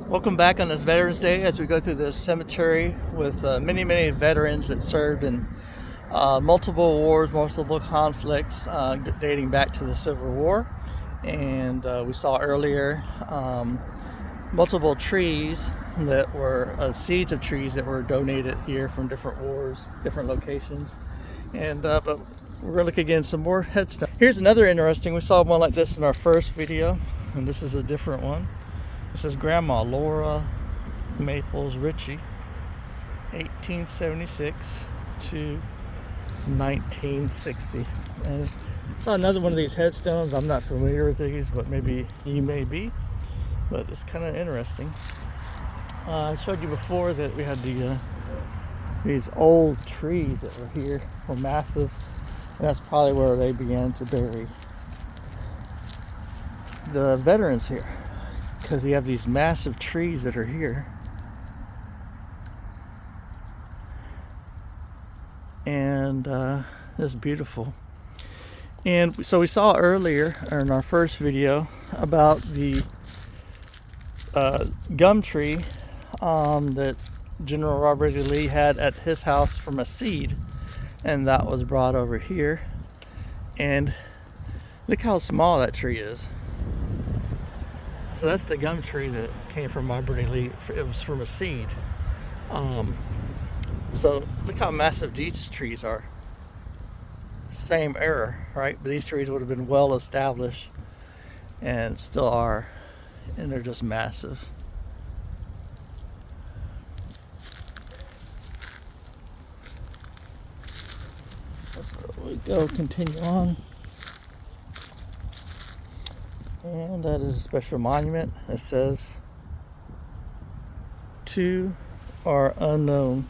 Welcome back on this Veterans Day as we go through this cemetery with many veterans that served in multiple wars, multiple conflicts dating back to the Civil War. And we saw earlier multiple trees that were seeds of trees that were donated here from different wars, different locations. And but we're going to look again some more headstones. Here's another interesting, we saw one like this in our first video, and this is a different one. This is Grandma Laura Maples Ritchie, 1876 to 1960. And I saw another one of these headstones. I'm not familiar with these, but maybe you may be. But it's kind of interesting. I showed you before that we had these old trees that were here, were massive, and that's probably where they began to bury the veterans here. Because you have these massive trees that are here, and it's beautiful. And so we saw earlier in our first video about the gum tree that General Robert E. Lee had at his house from a seed, and that was brought over here. And look how small that tree is. So that's the gum tree that came from Robert E. Lee. It was from a seed. So look how massive these trees are. Same era, right? But these trees would have been well established and still are. And they're just massive. So we go, continue on. And that is a special monument that says, "To are unknown."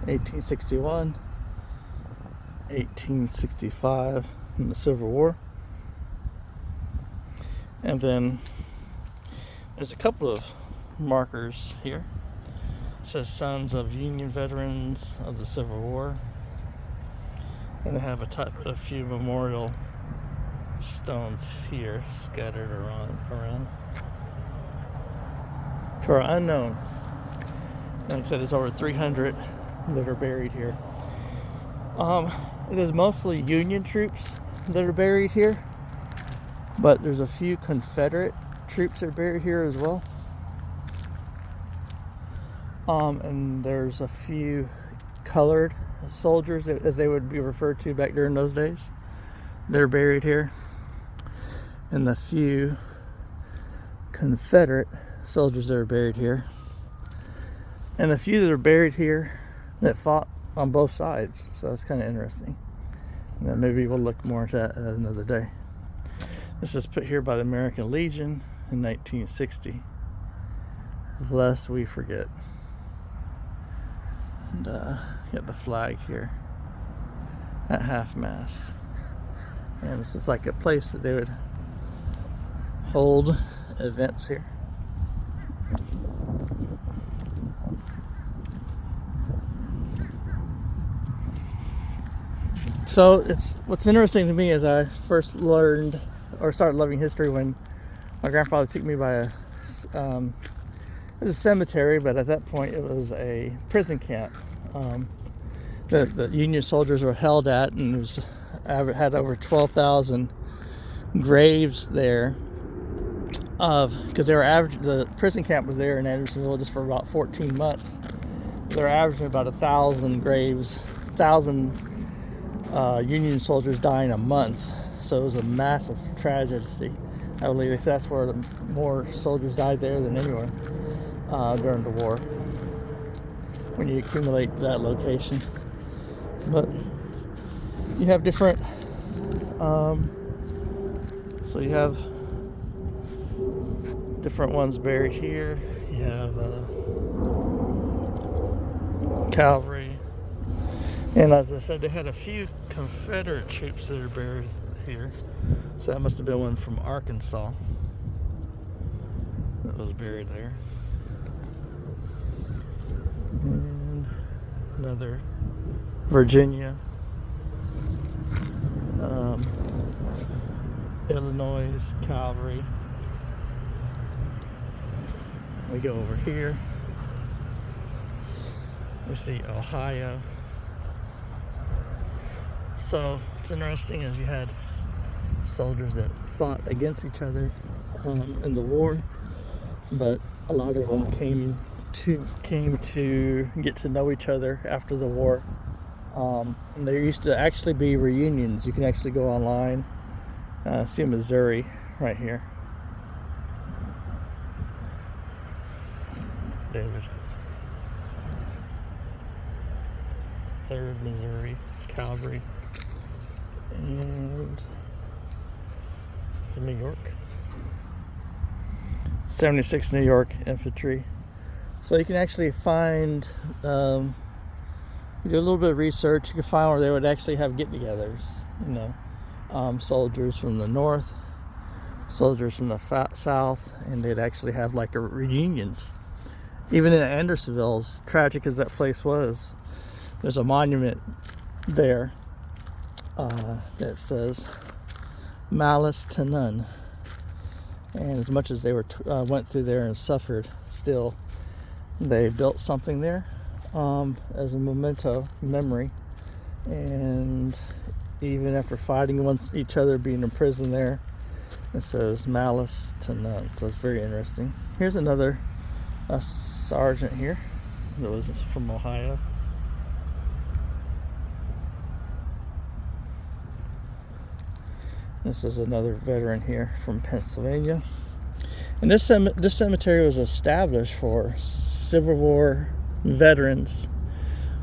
(1861, 1865 in the Civil War. And then there's a couple of markers here. It says Sons of Union Veterans of the Civil War. And they have a few memorial stones here scattered around. To our unknown. Like I said, there's over 300 that are buried here. It is mostly Union troops that are buried here, but there's a few Confederate troops that are buried here as well. And there's a few colored soldiers, as they would be referred to back during those days. They're buried here. And a few Confederate soldiers that are buried here. And a few that are buried here that fought on both sides. So that's kind of interesting. And then maybe we'll look more into that another day. This was put here by the American Legion in 1960. Lest we forget. And you have the flag here at half-mast. And this is like a place that they would hold events here. So it's what's interesting to me is I first learned or started loving history when my grandfather took me by it was a cemetery, but at that point it was a prison camp that the Union soldiers were held at, and it had over 12,000 graves there. Because they were the prison camp was there in Andersonville just for about 14 months. They were averaging about 1,000 graves, 1,000 Union soldiers dying a month. So it was a massive tragedy. I believe they said that's where more soldiers died there than anywhere during the war, when you accumulate that location. But you have different so you have different ones buried here. You have cavalry, and as I said, they had a few Confederate troops that are buried here. So that must have been one from Arkansas that was buried there. And another Virginia. Illinois Cavalry. We go over here. We see Ohio. So what's interesting is you had soldiers that fought against each other in the war, but a lot of them came to get to know each other after the war. And there used to actually be reunions. You can actually go online, see Missouri right here. David. 3rd Missouri Cavalry. And New York. 76 New York Infantry. So you can actually find, you do a little bit of research, you can find where they would actually have get-togethers, soldiers from the north, soldiers from the south, and they'd actually have like reunions. Even in Andersonville, as tragic as that place was, there's a monument there that says "Malice to None." And as much as they went through there and suffered, still they built something there as a memento, memory. And even after fighting each other, being in prison there, it says "Malice to None." So it's very interesting. Here's another sergeant here that was from Ohio. This is another veteran here from Pennsylvania. And this cemetery was established for Civil War veterans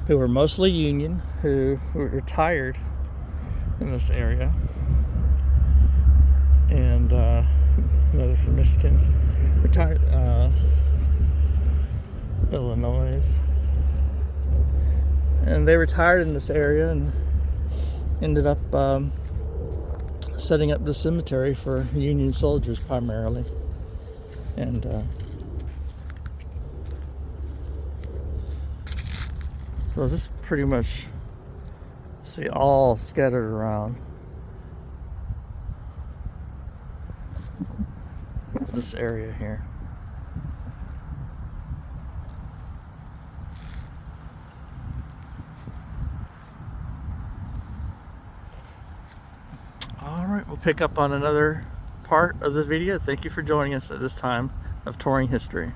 who were mostly Union, who were retired in this area. And another from Michigan, retired, Illinois. And they retired in this area and ended up setting up the cemetery for Union soldiers primarily. And so this is pretty much, see, all scattered around this area here. Alright, we'll pick up on another part of this video. Thank you for joining us at this time of touring history.